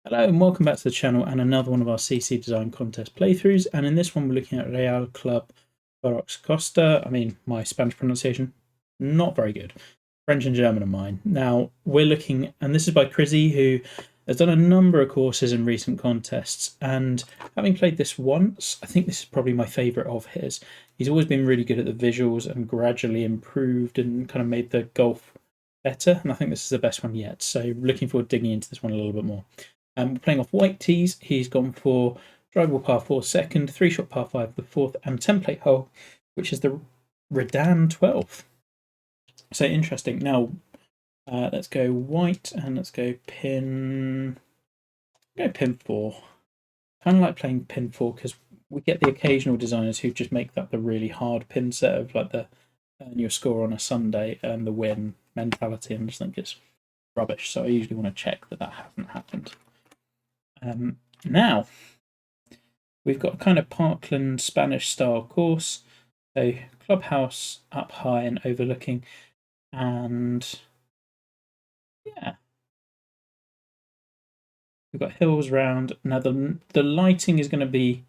Hello and welcome back to the channel and another one of our CC Design Contest playthroughs, and in this one we're looking at Real Club Torrox Costa. My Spanish pronunciation, not very good. French and German are mine. Now we're looking, and this is by Chrizzce, who has done a number of courses in recent contests, and having played this once, I think this is probably my favourite of his. He's always been really good at the visuals and gradually improved and kind of made the golf better, and I think this is the best one yet. So looking forward to digging into this one a little bit more. We're playing off white tees. He's gone for drivable par 4 second, 3-shot par 5 the fourth, and template hole, which is the Redan 12th. So interesting. Now, let's go white and let's go pin. Pin 4. Kind of like playing pin 4 because we get the occasional designers who just make that the really hard pin set of like the earn your score on a Sunday and the win mentality, and I just think it's rubbish. So I usually want to check that hasn't happened. Now, we've got a kind of parkland Spanish style course. So clubhouse up high and overlooking, and yeah, we've got hills round. Now the lighting is going to be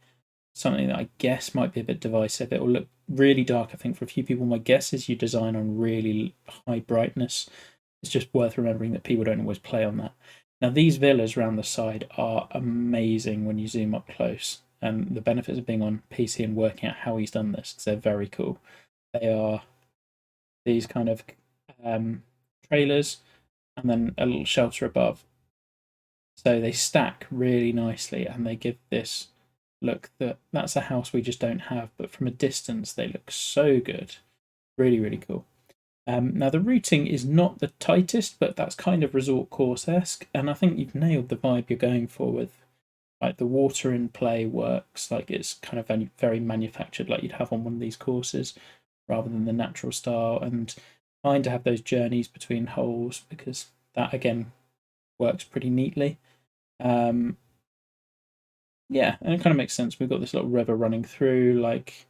something that I guess might be a bit divisive. It will look really dark, I think, for a few people. My guess is you design on really high brightness. It's just worth remembering that people don't always play on that. Now, these villas around the side are amazing when you zoom up close, and the benefits of being on PC and working out how he's done this is they're very cool. They are these kind of trailers and then a little shelter above. So they stack really nicely and they give this look that's a house we just don't have, but from a distance they look so good. Really, really cool. Now the routing is not the tightest, but that's kind of resort course-esque, and I think you've nailed the vibe you're going for with like the water in play works, like it's kind of very manufactured like you'd have on one of these courses rather than the natural style, and trying to have those journeys between holes because that again works pretty neatly. Yeah, and it kind of makes sense. We've got this little river running through, like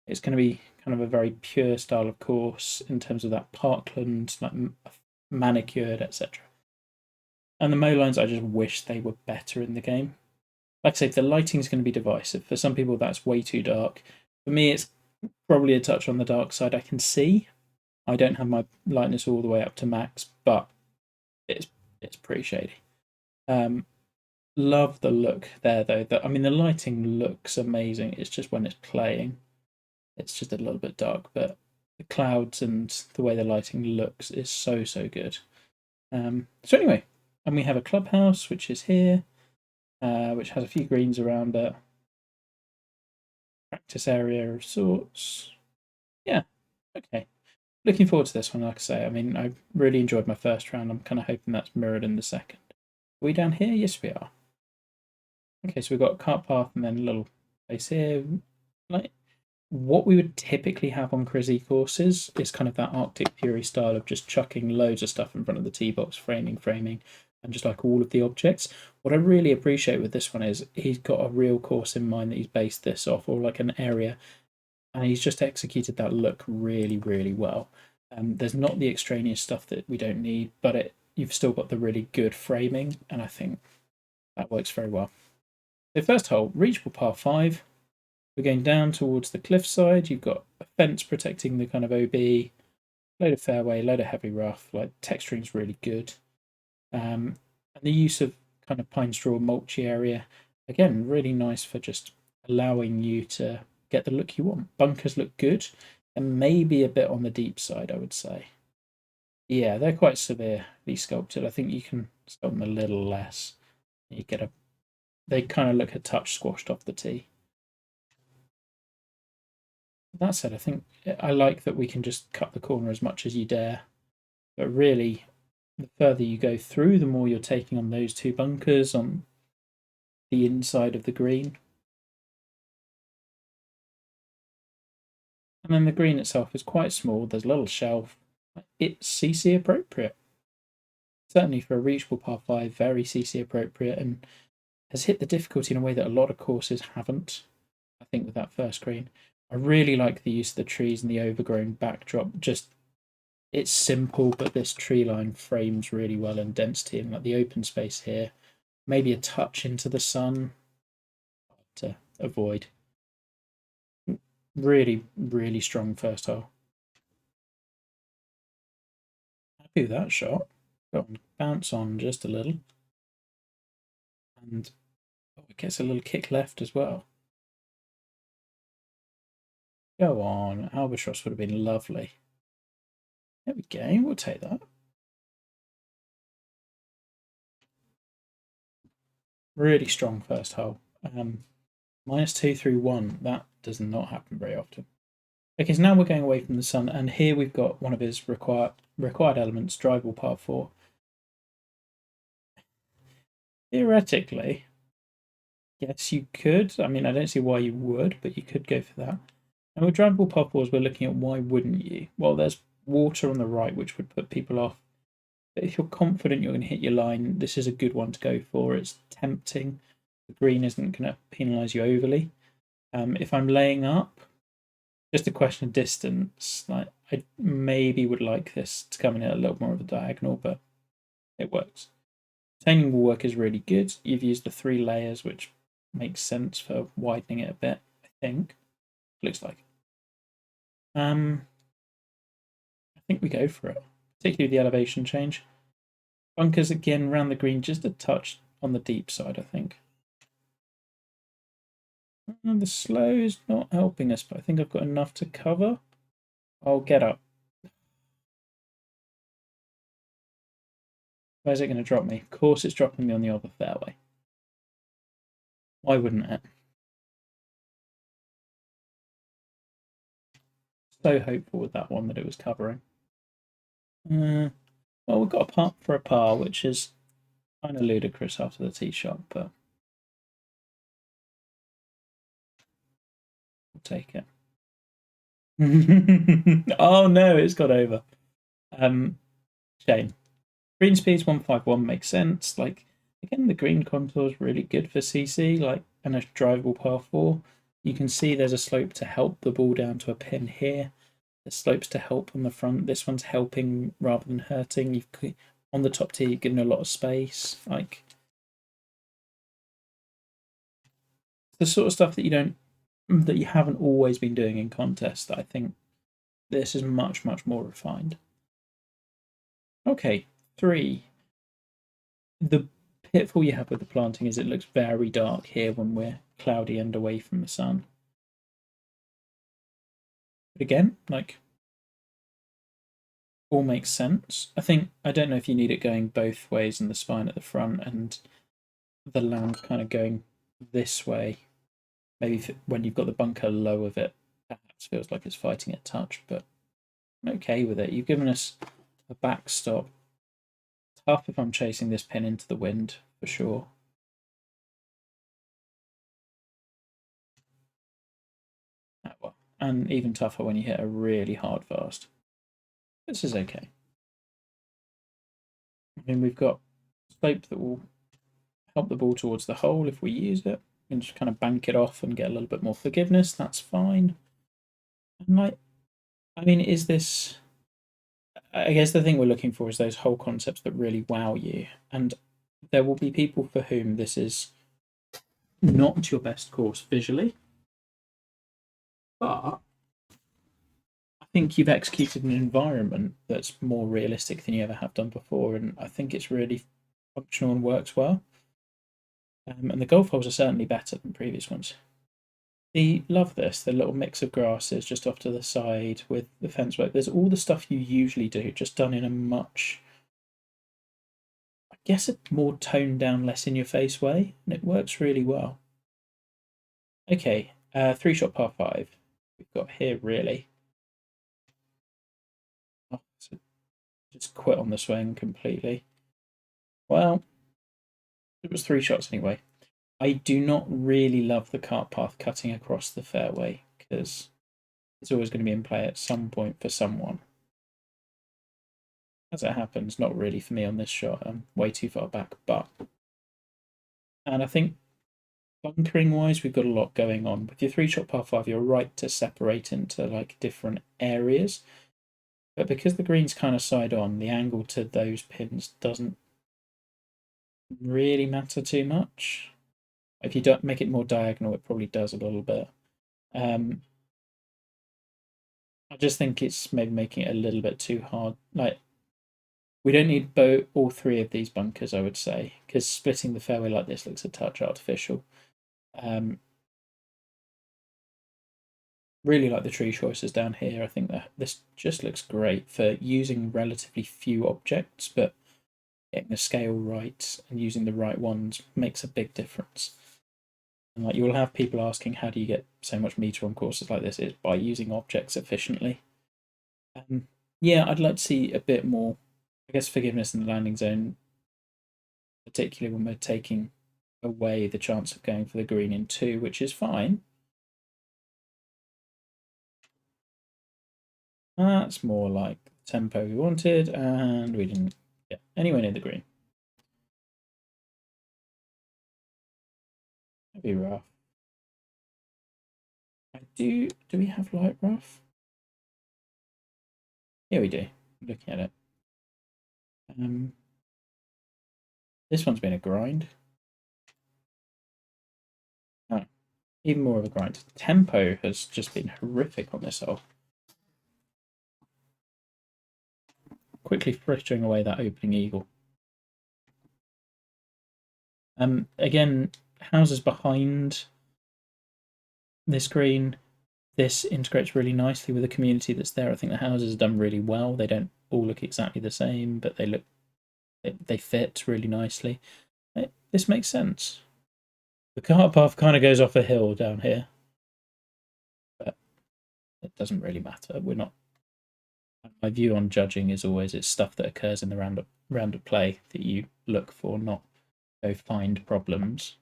it's going to be kind of a very pure style of course in terms of that parkland, like manicured, etc. And the mow lines, I just wish they were better in the game. Like I say, the lighting is going to be divisive. For some people, that's way too dark. For me, it's probably a touch on the dark side. I can see. I don't have my lightness all the way up to max, but it's pretty shady. Love the look there, though. The lighting looks amazing. It's just when it's playing, it's just a little bit dark, but the clouds and the way the lighting looks is so good. So anyway, and we have a clubhouse which is here, which has a few greens around it, practice area of sorts. Yeah, okay. Looking forward to this one. Like I say, I really enjoyed my first round. I'm kind of hoping that's mirrored in the second. Are we down here? Yes, we are. Okay, so we've got a cart path and then a little place here. Like what we would typically have on Chrizzce courses is kind of that Arctic Fury style of just chucking loads of stuff in front of the tee box, framing, and just like all of the objects. What I really appreciate with this one is he's got a real course in mind that he's based this off, or like an area, and he's just executed that look really, really well. There's not the extraneous stuff that we don't need, but you've still got the really good framing, and I think that works very well. The first hole, reachable par 5. We're going down towards the cliffside. You've got a fence protecting the kind of OB, load of fairway, load of heavy rough. Like texturing's really good, and the use of kind of pine straw mulchy area, again, really nice for just allowing you to get the look you want. Bunkers look good, and maybe a bit on the deep side, I would say. Yeah, they're quite severely sculpted. I think you can sculpt them a little less. You get they kind of look a touch squashed off the tee. That said, I think I like that we can just cut the corner as much as you dare. But really, the further you go through, the more you're taking on those two bunkers on the inside of the green. And then the green itself is quite small. There's a little shelf. It's CC appropriate. Certainly for a reachable par 5, very CC appropriate, and has hit the difficulty in a way that a lot of courses haven't, I think, with that first green. I really like the use of the trees and the overgrown backdrop. Just it's simple, but this tree line frames really well in density, and like the open space here maybe a touch into the sun to avoid. Really, really strong first hole. Happy with that shot. Got on, bounce on just a little. And it gets a little kick left as well. Go on. Albatross would have been lovely. There we go. We'll take that. Really strong first hole. -2 through 1. That does not happen very often. Okay, so now we're going away from the sun, and here we've got one of his required elements, drivable par 4. Theoretically, yes, you could. I mean, I don't see why you would, but you could go for that. And with drivable par 4s, we're looking at why wouldn't you? Well, there's water on the right, which would put people off. But if you're confident you're going to hit your line, this is a good one to go for. It's tempting. The green isn't going to penalise you overly. If I'm laying up, just a question of distance. Like I maybe would like this to come in a little more of a diagonal, but it works. Retaining wall work is really good. You've used the 3 layers, which makes sense for widening it a bit, I think. Looks like. I think we go for it, particularly the elevation change. Bunkers again round the green, just a touch on the deep side, I think. And the slow is not helping us, but I think I've got enough to cover. I'll get up. Where's it going to drop me? Of course it's dropping me on the other fairway. Why wouldn't it? So hopeful with that one that it was covering. Well, we've got a par for a par, which is kind of ludicrous after the tee shot, but we'll take it. Oh no, it's got over. Shame. Green speed's 151 makes sense. Like again, the green contour is really good for CC, like and a drivable par 4. You can see there's a slope to help the ball down to a pin here. The slopes to help on the front. This one's helping rather than hurting. You've on the top tee, you're getting a lot of space. Like the sort of stuff that you haven't always been doing in contests. That I think this is much more refined. Okay, 3. The pitfall you have with the planting is it looks very dark here when we're cloudy and away from the sun. But again, like all makes sense. I don't know if you need it going both ways in the spine at the front and the land kind of going this way. Maybe when you've got the bunker low of it, perhaps feels like it's fighting a touch, but I'm okay with it. You've given us a backstop. Tough if I'm chasing this pin into the wind, for sure. Well, and even tougher when you hit a really hard fast. This is okay. I mean, we've got slope that will help the ball towards the hole if we use it. And just kind of bank it off and get a little bit more forgiveness. That's fine. And like, I mean, is this... I guess the thing we're looking for is those whole concepts that really wow you. And there will be people for whom this is not your best course visually. But I think you've executed an environment that's more realistic than you ever have done before. And I think it's really functional and works well. And the golf holes are certainly better than previous ones. Love this, the little mix of grasses just off to the side with the fence work. There's all the stuff you usually do, just done in a much, I guess, a more toned down, less in your face way, and it works really well. Okay, 3-shot par 5 we've got here, really. Oh, so just quit on the swing completely. Well, it was 3 shots anyway. I do not really love the cart path cutting across the fairway because it's always going to be in play at some point for someone. As it happens, not really for me on this shot. I'm way too far back, but... And I think bunkering-wise, we've got a lot going on. With your 3-shot par 5, you're right to separate into like different areas. But because the green's kind of side on, the angle to those pins doesn't really matter too much. If you don't make it more diagonal, it probably does a little bit. I just think it's maybe making it a little bit too hard. Like, we don't need all three of these bunkers, I would say, because splitting the fairway like this looks a touch artificial. Really like the tree choices down here. I think that this just looks great for using relatively few objects, but getting the scale right and using the right ones makes a big difference. And like, you'll have people asking, how do you get so much meter on courses like this? It's by using objects efficiently. Yeah, I'd like to see a bit more, I guess, forgiveness in the landing zone, particularly when we're taking away the chance of going for the green in 2, which is fine. That's more like the tempo we wanted, and we didn't get anywhere near the green. That'd be rough. Do we have light rough? Yeah, we do. Looking at it. This one's been a grind. Oh, even more of a grind. Tempo has just been horrific on this hole. Quickly frittering away that opening eagle. Again, houses behind this green. This integrates really nicely with the community that's there. I think the houses are done really well. They don't all look exactly the same, but they fit really nicely. This makes sense. The cart path kind of goes off a hill down here, but it doesn't really matter. We're not. My view on judging is always it's stuff that occurs in the round of play that you look for, not go find problems.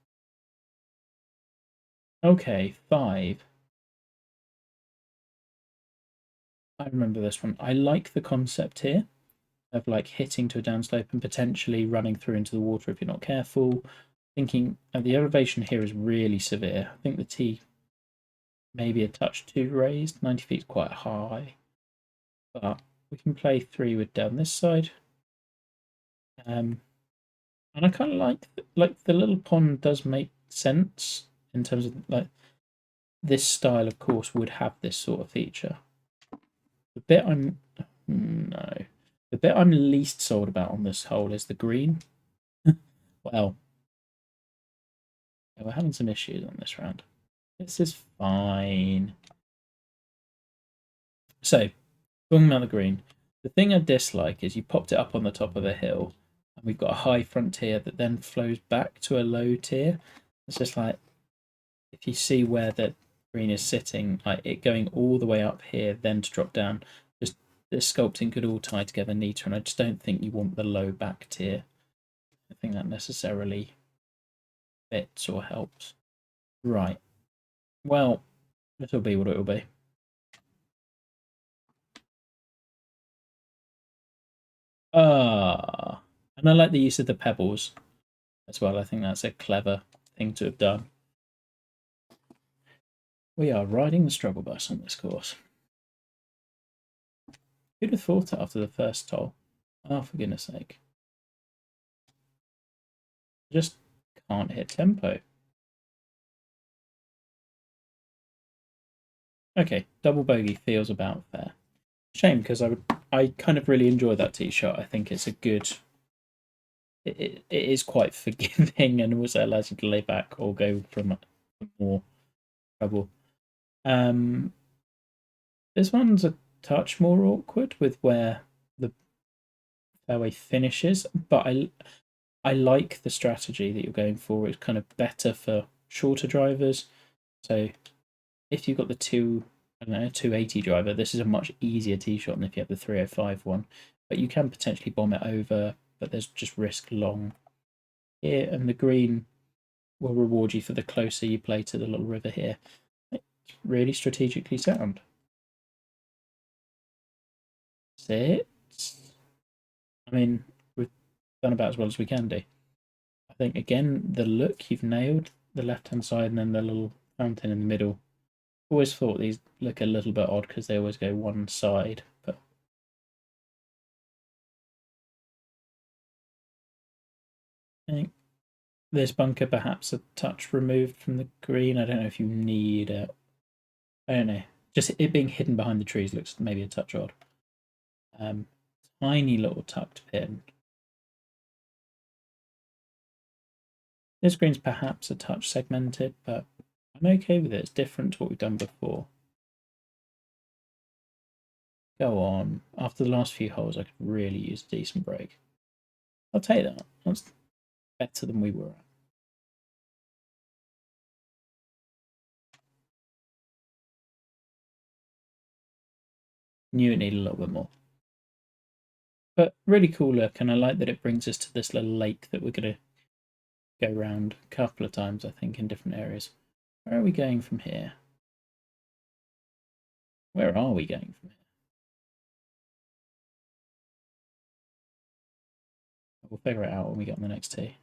Okay, 5. I remember this one. I like the concept here of like hitting to a downslope and potentially running through into the water if you're not careful. Thinking the elevation here is really severe. I think the tee maybe a touch too raised. 90 feet is quite high, but we can play 3 wood down this side. And I kind of like the little pond does make sense in terms of like this style of course would have this sort of feature. The bit I'm least sold about on this hole is the green. Well, yeah, we're having some issues on this round. This is fine. So, talking about the green, the thing I dislike is you popped it up on the top of a hill, and we've got a high front tier that then flows back to a low tier. It's just like, if you see where the green is sitting, like it going all the way up here, then to drop down, just this sculpting could all tie together neater, and I just don't think you want the low back tier. I think that necessarily fits or helps. Right. Well, it'll be what it'll be. And I like the use of the pebbles as well. I think that's a clever thing to have done. We are riding the struggle bus on this course. Who'd have thought it after the first toll? Oh, for goodness sake. Just can't hit tempo. Okay, double bogey feels about fair. Shame, because I kind of really enjoy that tee shot. I think it's a good. It is quite forgiving and also allows you to lay back or go from more trouble. This one's a touch more awkward with where the fairway finishes, but I like the strategy that you're going for. It's kind of better for shorter drivers. So if you've got the 280 driver, this is a much easier tee shot than if you have the 305 one. But you can potentially bomb it over, but there's just risk long here, and the green will reward you for the closer you play to the little river here. It's really strategically sound. 6. I mean, we've done about as well as we can do. I think, again, the look you've nailed, the left-hand side and then the little fountain in the middle. Always thought these look a little bit odd because they always go one side, but I think this bunker perhaps a touch removed from the green. I don't know if you need it. I don't know. Just it being hidden behind the trees looks maybe a touch odd. Tiny little tucked pin. This green's perhaps a touch segmented, but I'm okay with it. It's different to what we've done before. Go on. After the last few holes, I could really use a decent break. I'll take that. That's better than we were at. Knew it needed a little bit more. But really cool look, and I like that it brings us to this little lake that we're going to go round a couple of times, I think, in different areas. Where are we going from here? Where are we going from here? We'll figure it out when we get on the next tee.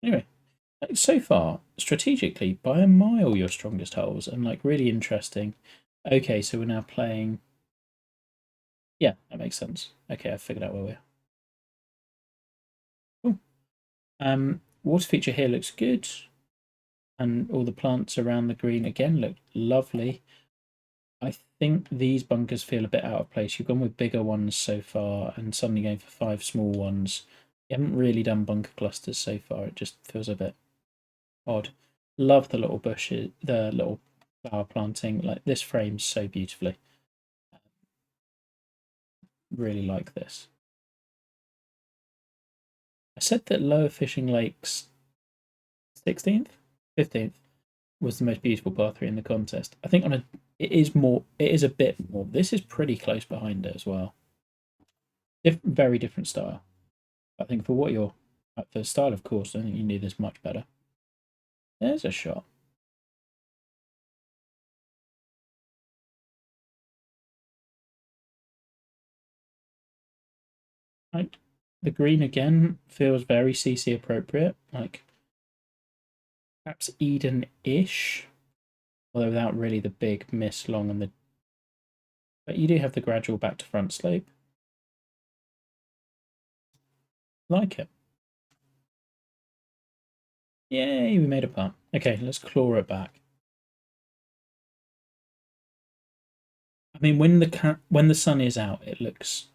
Anyway, so far, strategically, by a mile, your strongest holes, and like really interesting. Okay, so we're now playing. Yeah, that makes sense. Okay, I've figured out where we are. Cool. Water feature here looks good, and all the plants around the green again look lovely. I think these bunkers feel a bit out of place. You've gone with bigger ones so far, and suddenly going for 5 small ones. You haven't really done bunker clusters so far. It just feels a bit odd. Love the little bushes, the little flower planting. Like this frames so beautifully. Really like this. I said that Lower Fishing Lakes 16th, 15th was the most beautiful par 3 in the contest. I think it is a bit more. This is pretty close behind it as well. Very different style. I think for what you're at the style of course, I think you need this much better. There's a shot. Like the green again feels very CC appropriate, like perhaps Eden-ish, although without really the big miss long on the. But you do have the gradual back to front slope. Like it. Yay, we made a putt. Okay, let's claw it back. I mean, when the sun is out, it looks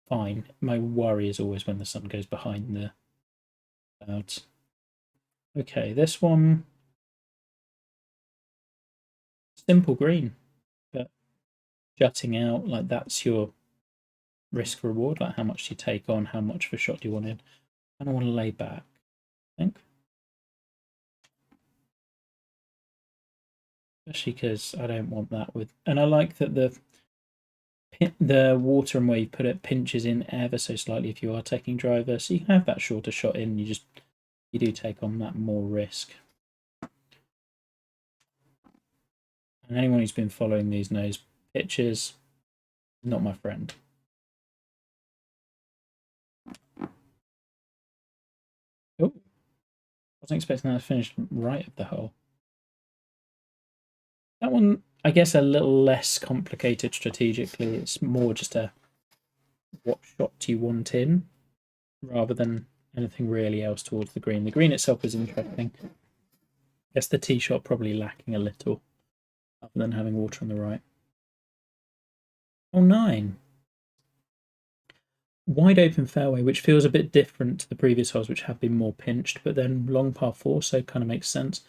fine. My worry is always when the sun goes behind the clouds. Okay, this one simple green, but jutting out like that's your risk reward. Like how much do you take on, how much of a shot do you want in? I don't want to lay back. I think, especially because I don't want that with. And I like that the water and where you put it pinches in ever so slightly if you are taking driver, so you can have that shorter shot in. You do take on that more risk. And anyone who's been following these knows pitches, not my friend. Oh, wasn't expecting that to finish right at the hole. That one, I guess, a little less complicated strategically. It's more just a what shot do you want in, rather than anything really else towards the green. The green itself is interesting. I guess the tee shot probably lacking a little, other than having water on the right. Oh, 9. Wide open fairway, which feels a bit different to the previous holes, which have been more pinched, but then long par 4, so kind of makes sense.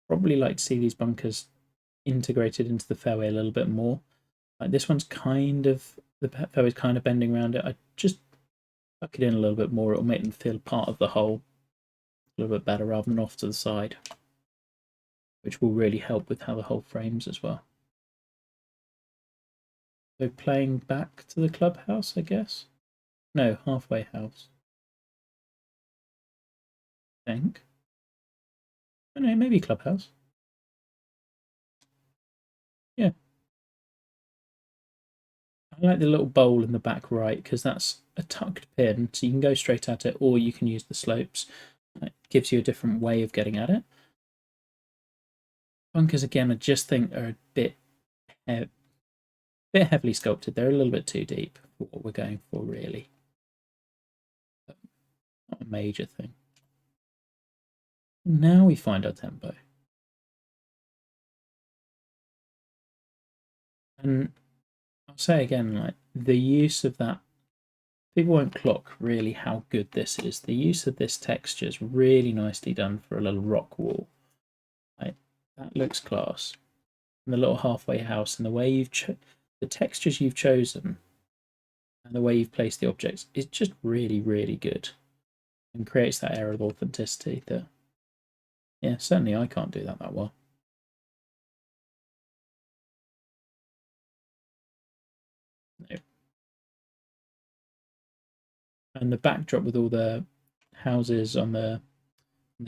Probably like to see these bunkers integrated into the fairway a little bit more. Like this one's kind of, the fairway's kind of bending around it. I just tuck it in a little bit more. It'll make them feel part of the hole a little bit better rather than off to the side, which will really help with how the hole frames as well. So playing back to the clubhouse, I guess. No, halfway house. I think. I don't know, maybe clubhouse. Yeah. I like the little bowl in the back right because that's a tucked pin, so you can go straight at it or you can use the slopes. It gives you a different way of getting at it. Bunkers, again, I just think are a bit heavily sculpted. They're a little bit too deep for what we're going for, really. a major thing. Now we find our tempo. And I'll say again, like the use of that, people won't clock really how good this is. The use of this texture is really nicely done for a little rock wall. Like, that looks class. And the little halfway house and the way you've the textures you've chosen and the way you've placed the objects is just really, really good and creates that air of authenticity that, yeah, certainly I can't do that well. No. And the backdrop with all the houses on the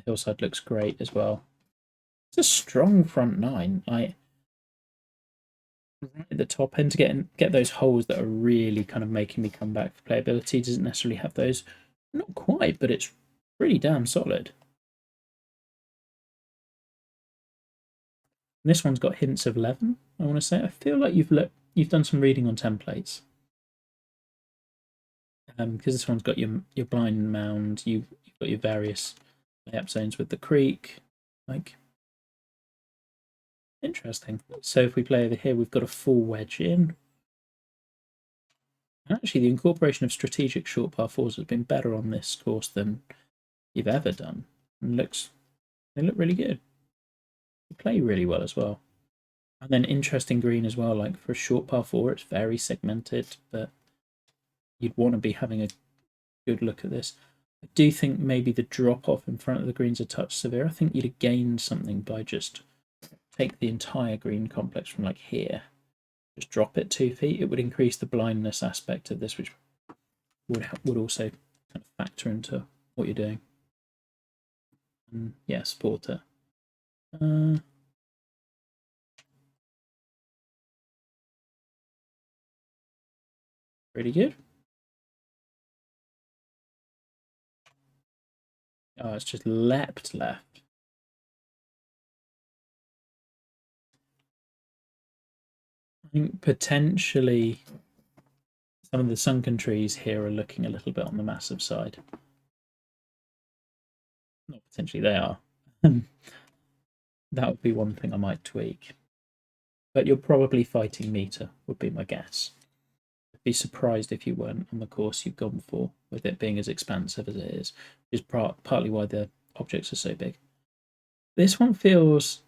hillside looks great as well. It's a strong front nine. Like right at the top end to get those holes that are really kind of making me come back for playability. Doesn't necessarily have those. Not quite, but it's pretty damn solid. And this one's got hints of 11, I want to say. I feel like you've done some reading on templates. Because this one's got your blind mound, you've got your various layup zones with the creek. Like, interesting. So if we play over here, we've got a full wedge in. Actually, the incorporation of strategic short par fours has been better on this course than you've ever done. And they look really good. They play really well as well. And then interesting green as well. Like for a short par four, it's very segmented, but you'd want to be having a good look at this. I do think maybe the drop off in front of the green's a touch severe. I think you'd have gained something by just take the entire green complex from like here. Just drop it 2 feet. It would increase the blindness aspect of this, which would also kind of factor into what you're doing. And yeah, support it. Pretty good. Oh, it's just leapt left. I think potentially some of the sunken trees here are looking a little bit on the massive side. Not potentially, they are. That would be one thing I might tweak. But you're probably fighting meter, would be my guess. I'd be surprised if you weren't on the course you've gone for, with it being as expansive as it is, which is partly why the objects are so big. This one feels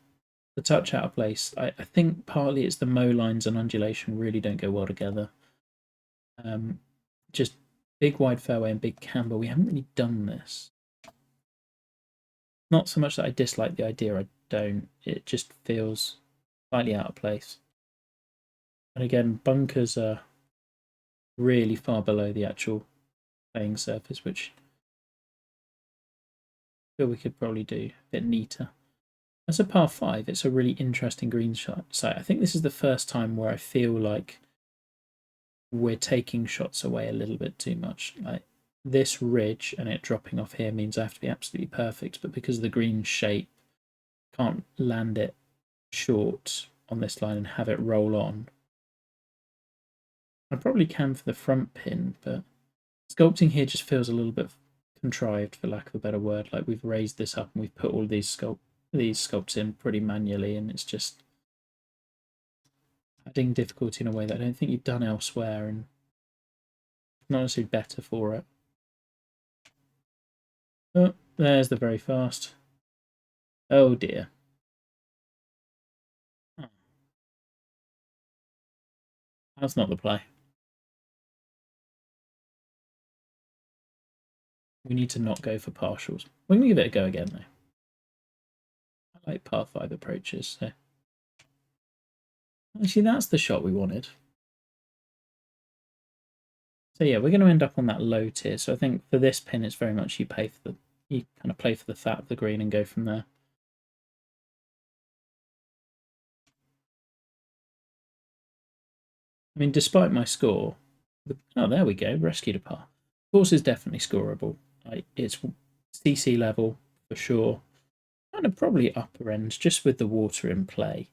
a touch out of place. I think partly it's the mow lines and undulation really don't go well together. Just big wide fairway and big camber. We haven't really done this. Not so much that I dislike the idea, I don't. It just feels slightly out of place. And again, bunkers are really far below the actual playing surface, which I feel we could probably do a bit neater. As a par 5, it's a really interesting green site. I think this is the first time where I feel like we're taking shots away a little bit too much. Like this ridge and it dropping off here means I have to be absolutely perfect, but because of the green shape, can't land it short on this line and have it roll on. I probably can for the front pin, but sculpting here just feels a little bit contrived, for lack of a better word. Like we've raised this up and we've put all these sculpts in pretty manually, and it's just adding difficulty in a way that I don't think you've done elsewhere, and not necessarily better for it. Oh, there's the very fast. Oh dear. Oh. That's not the play. We need to not go for partials. We're going to give it a go again, though. I like par 5 approaches. So. Actually, that's the shot we wanted. So yeah, we're going to end up on that low tier. So I think for this pin, it's very much you kind of play for the fat of the green and go from there. I mean, despite my score, oh, there we go, rescued a par. Course is definitely scoreable. It's CC level for sure. Kind of probably upper end, just with the water in play.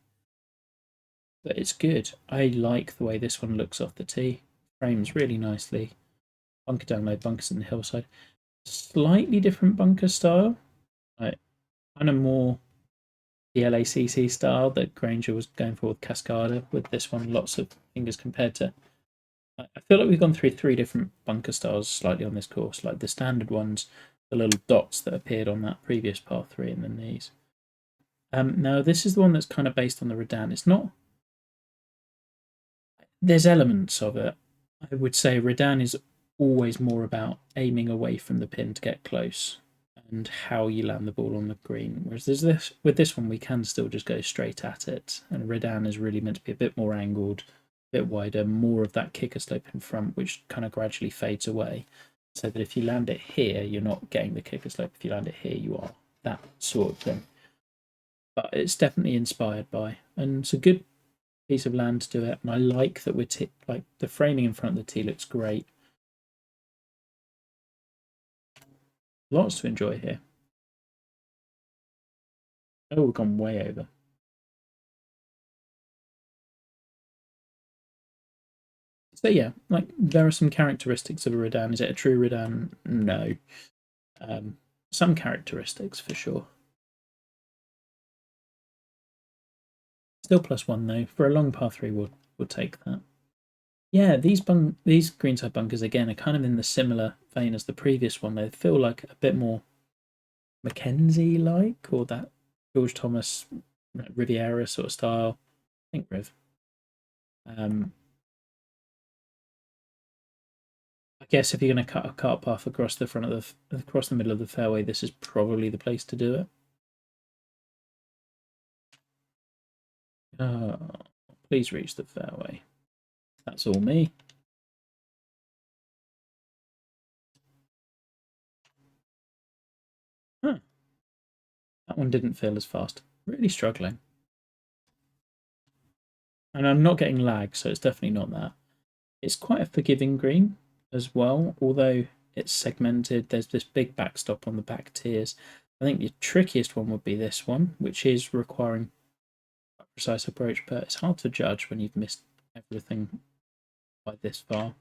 But it's good. I like the way this one looks off the tee. Frames really nicely. Bunker down low, bunkers in the hillside. Slightly different bunker style, like kind of more the LACC style that Granger was going for with Cascada. With this one, lots of fingers compared to. I feel like we've gone through 3 different bunker styles slightly on this course, like the standard ones, the little dots that appeared on that previous par 3, and then these. Now, this is the one that's kind of based on the Redan. It's not. There's elements of it. I would say Redan is always more about aiming away from the pin to get close and how you land the ball on the green. Whereas with this one, we can still just go straight at it. And Redan is really meant to be a bit more angled, a bit wider, more of that kicker slope in front, which kind of gradually fades away. So that if you land it here, you're not getting the kicker slope. If you land it here, you are. That sort of thing. But it's definitely inspired by, and it's a good piece of land to do it. And I like that we're like the framing in front of the tee looks great. Lots to enjoy here. Oh, we've gone way over. So yeah, like there are some characteristics of a Redan. Is it a true Redan? No. Some characteristics for sure. Still +1 though. For a long par 3, we'll take that. Yeah, these greenside bunkers again are kind of in the similar vein as the previous one. They feel like a bit more Mackenzie like, or that George Thomas Riviera sort of style. I think Riv. I guess if you're going to cut a cart path across the front of across the middle of the fairway, this is probably the place to do it. Please reach the fairway. That's all me. Huh. That one didn't feel as fast. Really struggling. And I'm not getting lag, so it's definitely not that. It's quite a forgiving green as well, although it's segmented. There's this big backstop on the back tiers. I think the trickiest one would be this one, which is requiring a precise approach, but it's hard to judge when you've missed everything by this far.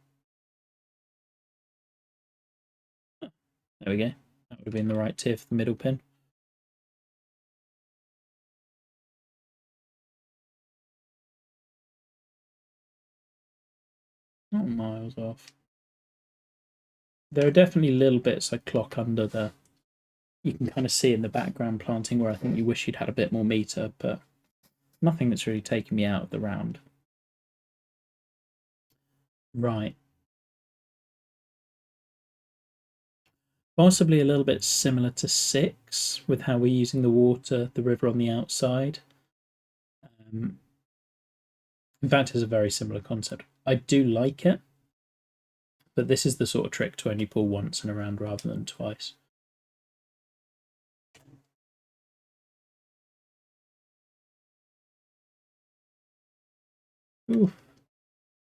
There we go. That would have been the right tier for the middle pin. Not miles off. There are definitely little bits I clock under the. You can kind of see in the background planting where I think you wish you'd had a bit more meter, but nothing that's really taken me out of the round. Right. Possibly a little bit similar to 6 with how we're using the river on the outside. In fact, it's a very similar concept. I do like it, but this is the sort of trick to only pull once in a round rather than twice. Ooh.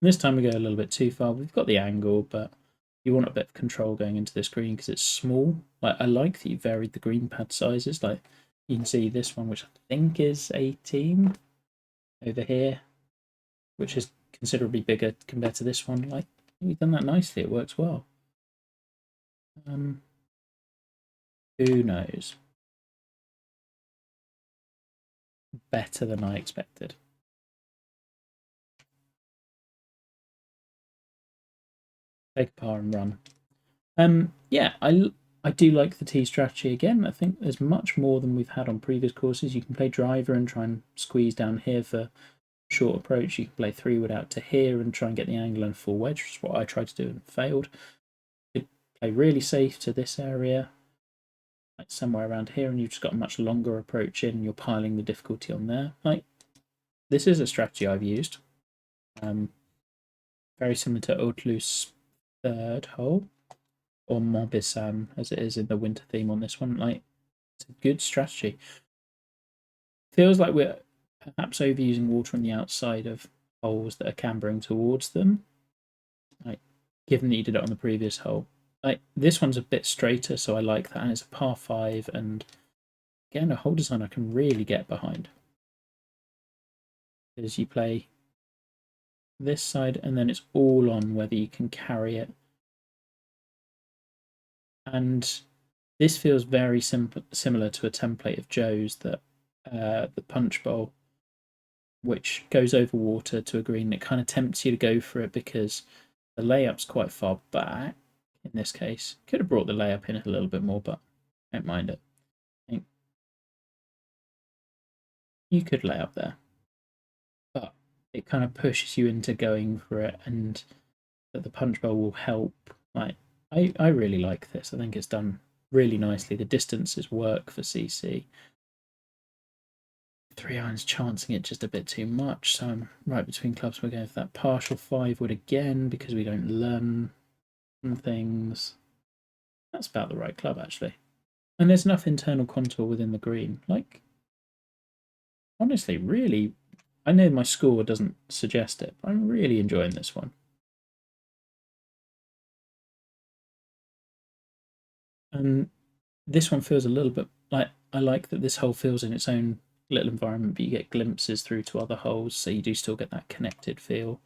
This time we go a little bit too far. We've got the angle, but you want a bit of control going into this green because it's small. Like I like that you varied the green pad sizes. Like you can see this one, which I think is 18 over here, which is considerably bigger compared to this one. Like you've done that nicely. It works well. Who knows? Better than I expected. Take a par and run. Yeah, I do like the tee strategy again. I think there's much more than we've had on previous courses. You can play driver and try and squeeze down here for short approach. You can play 3-wood out to here and try and get the angle and full wedge, which is what I tried to do and failed. You could play really safe to this area, like somewhere around here, and you've just got a much longer approach in. You're piling the difficulty on there. Like this is a strategy I've used. Very similar to Outloos' third hole, or Montbissan as it is in the winter theme on this one. Like it's a good strategy. Feels like we're perhaps overusing water on the outside of holes that are cambering towards them. Like given that you did it on the previous hole. Like this one's a bit straighter, so I like that. And it's a par 5, and again a hole design I can really get behind. Because you play this side and then it's all on whether you can carry it And this feels very similar to a template of Joe's, that the punch bowl, which goes over water to a green. It kind of tempts you to go for it because the layup's quite far back. In this case, could have brought the layup in a little bit more, but I don't mind it. I think you could lay up there, but it kind of pushes you into going for it, and that the punch bowl will help. Like, I really like this. I think it's done really nicely. The distances work for CC. 3-iron's chancing it just a bit too much, so I'm right between clubs. We're going for that partial 5 wood again because we don't learn things. That's about the right club, actually. And there's enough internal contour within the green. Like, honestly, really, I know my score doesn't suggest it, but I'm really enjoying this one. And this one feels a little bit like, I like that this hole feels in its own little environment, but you get glimpses through to other holes, so you do still get that connected feel.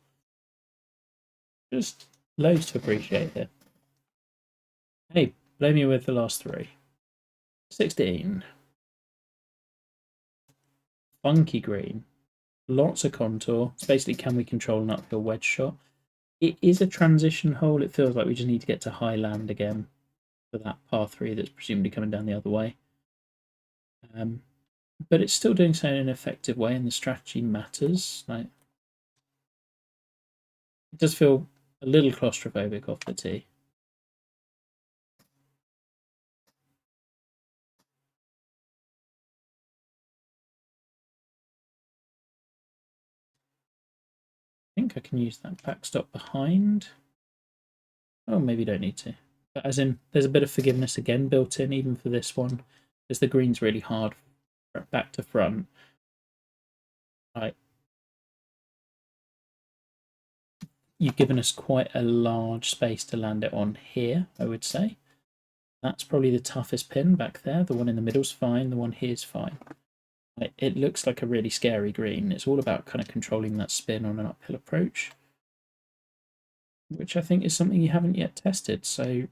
Just loads to appreciate here. Hey, blow me with the last 3. 16. Funky green. Lots of contour. It's basically, can we control an uphill wedge shot? It is a transition hole. It feels like we just need to get to high land again for that par 3 that's presumably coming down the other way. But it's still doing so in an effective way, and the strategy matters. Like, it does feel a little claustrophobic off the tee. I think I can use that backstop behind. Oh, maybe don't need to. But as in, there's a bit of forgiveness again built in, even for this one, because the green's really hard back to front. Right. You've given us quite a large space to land it on here, I would say. That's probably the toughest pin back there. The one in the middle's fine. The one here's fine. It looks like a really scary green. It's all about kind of controlling that spin on an uphill approach, which I think is something you haven't yet tested, so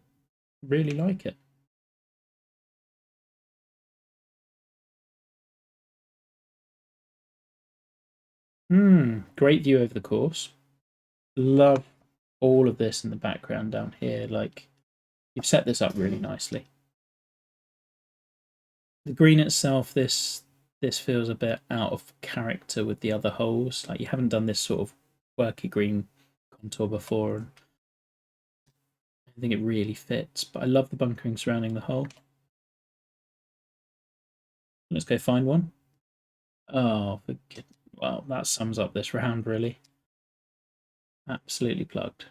really like it. Great view over the course. Love all of this in the background down here. Like, you've set this up really nicely. The green itself, this feels a bit out of character with the other holes. Like, you haven't done this sort of quirky green contour before, and I think it really fits. But I love the bunkering surrounding the hole. Let's go find one. Oh, well, that sums up this round, really. Absolutely plugged.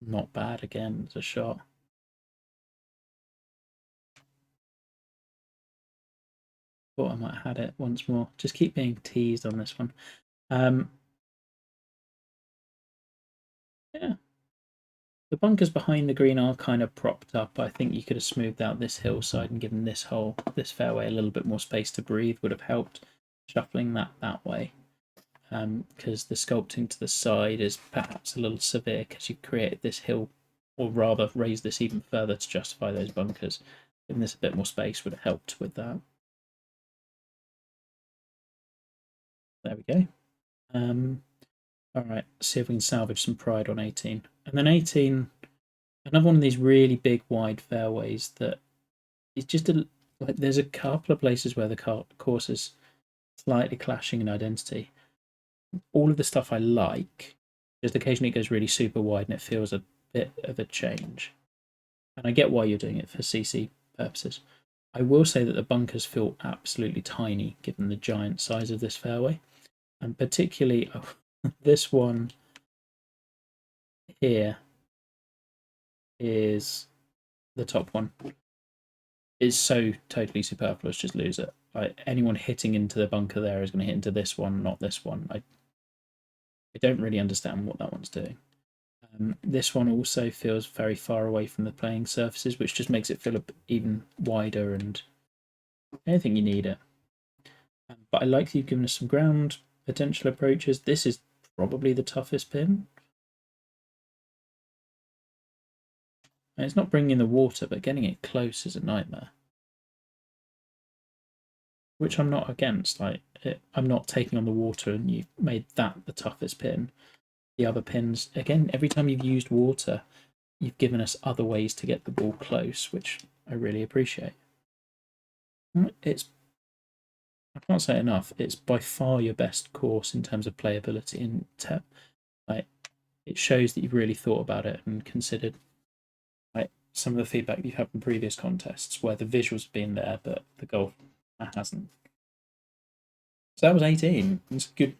Not bad again as a shot. Thought I might have had it once more. Just keep being teased on this one. Yeah. The bunkers behind the green are kind of propped up. I think you could have smoothed out this hillside and given this hole, this fairway, a little bit more space to breathe would have helped, shuffling that way. Because the sculpting to the side is perhaps a little severe because you've created this hill, or rather raised this even further to justify those bunkers. Giving this a bit more space would have helped with that. There we go. All right, see if we can salvage some pride on 18. And then 18, another one of these really big, wide fairways that is just like, there's a couple of places where the course is slightly clashing in identity. All of the stuff I like, just occasionally it goes really super wide and it feels a bit of a change. And I get why you're doing it for CC purposes. I will say that the bunkers feel absolutely tiny given the giant size of this fairway. And particularly this one here is the top one. Is so totally superfluous, just lose it. Like, anyone hitting into the bunker there is going to hit into this one, not this one. I don't really understand what that one's doing. This one also feels very far away from the playing surfaces, which just makes it feel even wider, and I don't think you need it. But I like that you've given us some ground potential approaches. This is probably the toughest pin. And it's not bringing the water, but getting it close is a nightmare. Which I'm not against. I'm not taking on the water, and you've made that the toughest pin. The other pins, again, every time you've used water, you've given us other ways to get the ball close, which I really appreciate. It's, I can't say enough, it's by far your best course in terms of playability and it shows that you've really thought about it and considered some of the feedback you've had from previous contests where the visuals have been there, but the golf hasn't. So that was 18. It's a good,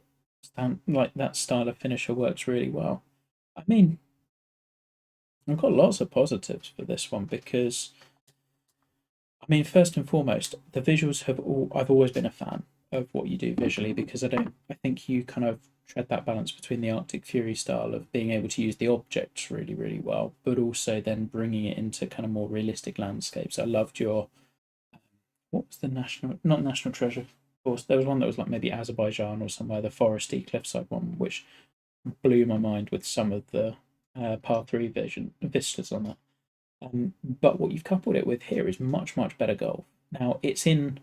that style of finisher works really well. I mean, I've got lots of positives for this one because, I mean, first and foremost, the visuals I've always been a fan of what you do visually because I think you kind of tread that balance between the Arctic Fury style of being able to use the objects really, really well, but also then bringing it into kind of more realistic landscapes. I loved your, what was the not National Treasure, of course, there was one that was like maybe Azerbaijan or somewhere, the foresty cliffside one, which blew my mind with some of the par 3 vistas on that. But what you've coupled it with here is much, much better golf. Now, it's in,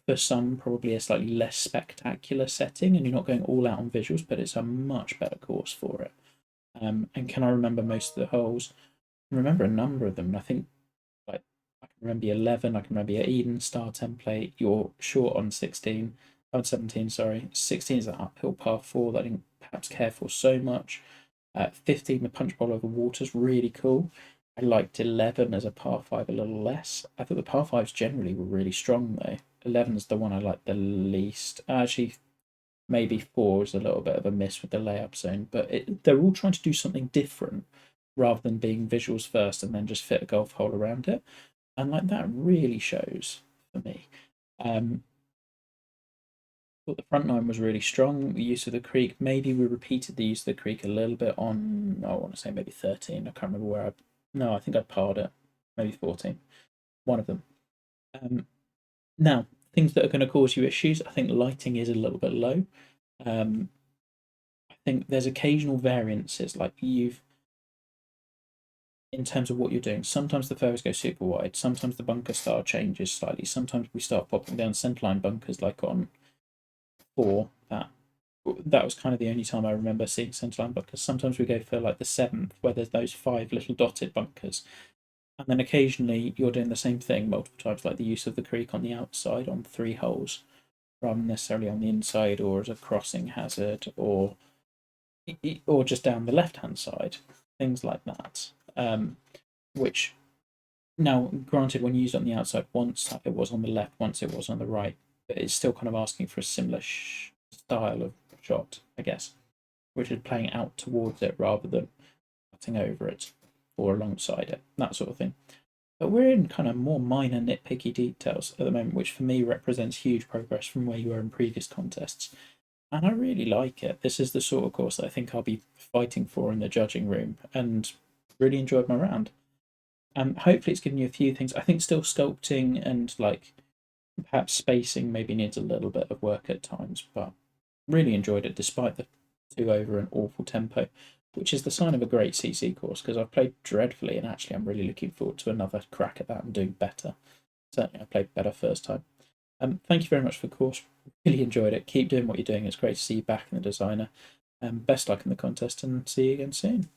for some, probably a slightly less spectacular setting, and you're not going all out on visuals, but it's a much better course for it. And can I remember most of the holes? I remember a number of them, and I think I can remember 11, I can remember your Eden Star template, you're short on 16, on 17, sorry. 16 is an uphill par 4 that I didn't perhaps care for so much. 15, the punch bowl over water is really cool. I liked 11 as a par 5 a little less. I thought the par 5s generally were really strong though. 11 is the one I like the least. Actually, maybe 4 is a little bit of a miss with the layup zone, but they're all trying to do something different rather than being visuals first and then just fit a golf hole around it. And that really shows for me. Thought the front nine was really strong. The use of the creek, maybe we repeated the use of the creek a little bit on, I want to say maybe 13. I can't remember where no, I think I parred it. Maybe 14. One of them. Now, things that are going to cause you issues, I think lighting is a little bit low. I think there's occasional variances, in terms of what you're doing. Sometimes the fairways go super wide. Sometimes the bunker style changes slightly. Sometimes we start popping down centerline bunkers like on 4. That was kind of the only time I remember seeing centerline bunkers. Sometimes we go for like the 7th, where there's those 5 little dotted bunkers. And then occasionally you're doing the same thing multiple times, like the use of the creek on the outside on 3 holes, rather than necessarily on the inside or as a crossing hazard or just down the left-hand side, things like that. Which, now, granted, when used on the outside, once it was on the left, once it was on the right, but it's still kind of asking for a similar style of shot, I guess, which is playing out towards it rather than cutting over it or alongside it, that sort of thing. But we're in kind of more minor nitpicky details at the moment, which for me represents huge progress from where you were in previous contests. And I really like it. This is the sort of course that I think I'll be fighting for in the judging room, and really enjoyed my round. Hopefully it's given you a few things. I think still sculpting and perhaps spacing maybe needs a little bit of work at times, but really enjoyed it despite the 2 over and awful tempo, which is the sign of a great CC course because I've played dreadfully and actually I'm really looking forward to another crack at that and doing better. Certainly I played better first time. Thank you very much for the course. Really enjoyed it. Keep doing what you're doing. It's great to see you back in the designer. Best luck in the contest and see you again soon.